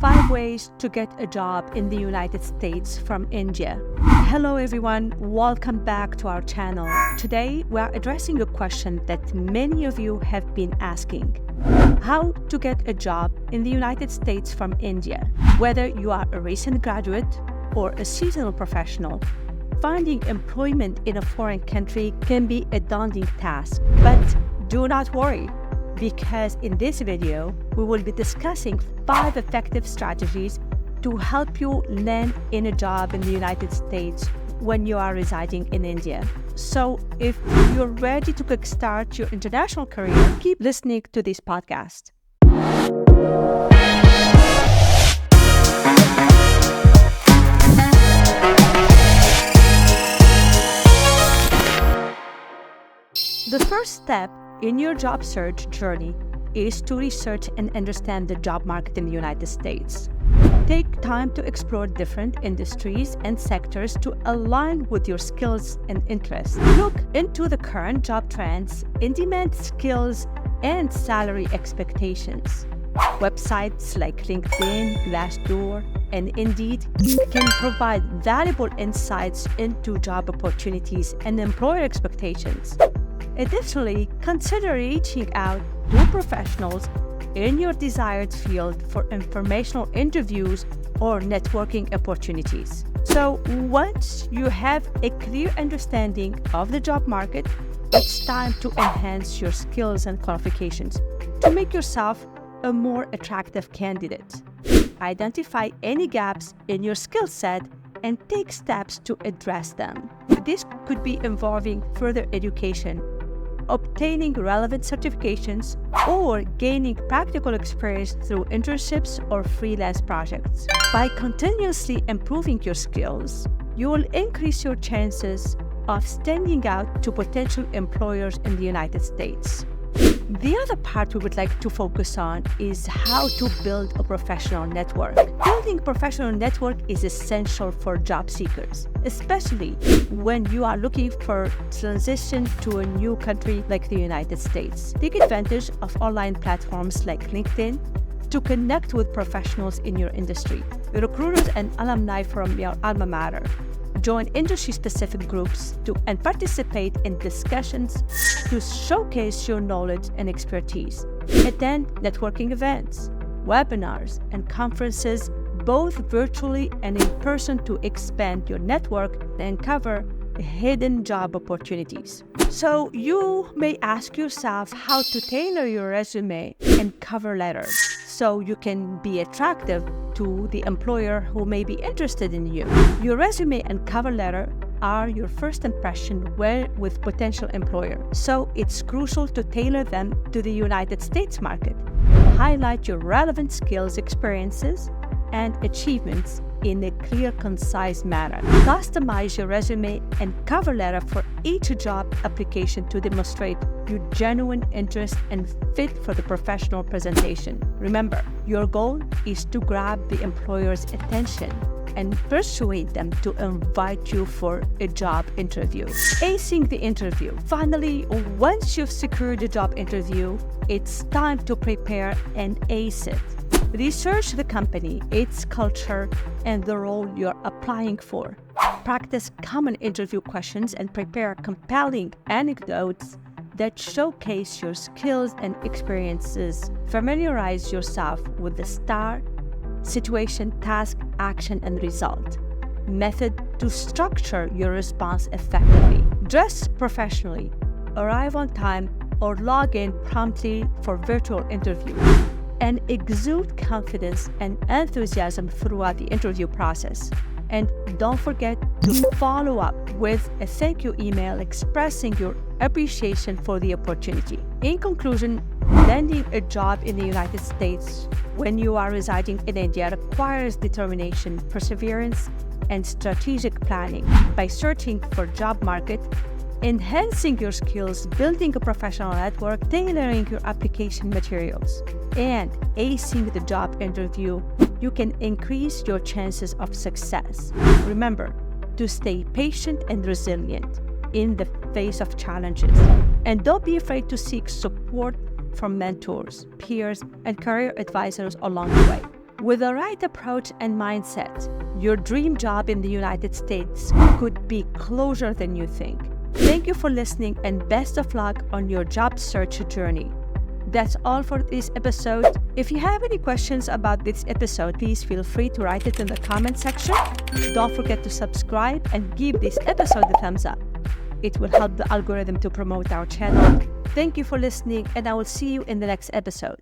5 ways to get a job in the United States from India. Hello everyone, welcome back to our channel. Today we are addressing a question that many of you have been asking. How to get a job in the United States from India. Whether you are a recent graduate or a seasonal professional, finding employment in a foreign country can be a daunting task. But do not worry, because in this video, we will be discussing 5 effective strategies to help you land in a job in the United States when you are residing in India. So if you're ready to kickstart your international career, keep listening to this podcast. The first step in your job search journey is to research and understand the job market in the United States. Take time to explore different industries and sectors to align with your skills and interests. Look into the current job trends, in-demand skills, and salary expectations. Websites like LinkedIn, Glassdoor, and Indeed can provide valuable insights into job opportunities and employer expectations. Additionally, consider reaching out to professionals in your desired field for informational interviews or networking opportunities. So once you have a clear understanding of the job market, it's time to enhance your skills and qualifications to make yourself a more attractive candidate. Identify any gaps in your skill set and take steps to address them. This could be involving further education, obtaining relevant certifications, or gaining practical experience through internships or freelance projects. By continuously improving your skills, you will increase your chances of standing out to potential employers in the United States. The other part we would like to focus on is how to build a professional network. Building a professional network is essential for job seekers, especially when you are looking for transition to a new country like the United States. Take advantage of online platforms like LinkedIn to connect with professionals in your industry, recruiters and alumni from your alma mater. Join industry-specific groups and participate in discussions to showcase your knowledge and expertise. Attend networking events, webinars, and conferences, both virtually and in person, to expand your network and uncover hidden job opportunities. So you may ask yourself how to tailor your resume and cover letter so you can be attractive to the employer who may be interested in you. Your resume and cover letter are your first impression with potential employer, so it's crucial to tailor them to the United States market. Highlight your relevant skills, experiences, and achievements in a clear, concise manner. Customize your resume and cover letter for each job application to demonstrate your genuine interest and fit for the professional presentation. Remember, your goal is to grab the employer's attention and persuade them to invite you for a job interview. Acing the interview. Finally, once you've secured a job interview, it's time to prepare and ace it. Research the company, its culture, and the role you're applying for. Practice common interview questions and prepare compelling anecdotes that showcase your skills and experiences. Familiarize yourself with the STAR: situation, task, action, and result method to structure your response effectively. Dress professionally, arrive on time, or log in promptly for virtual interview, and exude confidence and enthusiasm throughout the interview process. And don't forget to follow up with a thank you email expressing your appreciation for the opportunity. In conclusion, landing a job in the United States when you are residing in India requires determination, perseverance, and strategic planning. By searching for job market, enhancing your skills, building a professional network, tailoring your application materials, and acing the job interview, you can increase your chances of success. Remember to stay patient and resilient in the face of challenges. And don't be afraid to seek support from mentors, peers, and career advisors along the way. With the right approach and mindset, your dream job in the United States could be closer than you think. Thank you for listening and best of luck on your job search journey. That's all for this episode. If you have any questions about this episode, please feel free to write it in the comment section. Don't forget to subscribe and give this episode a thumbs up. It will help the algorithm to promote our channel. Thank you for listening, and I will see you in the next episode.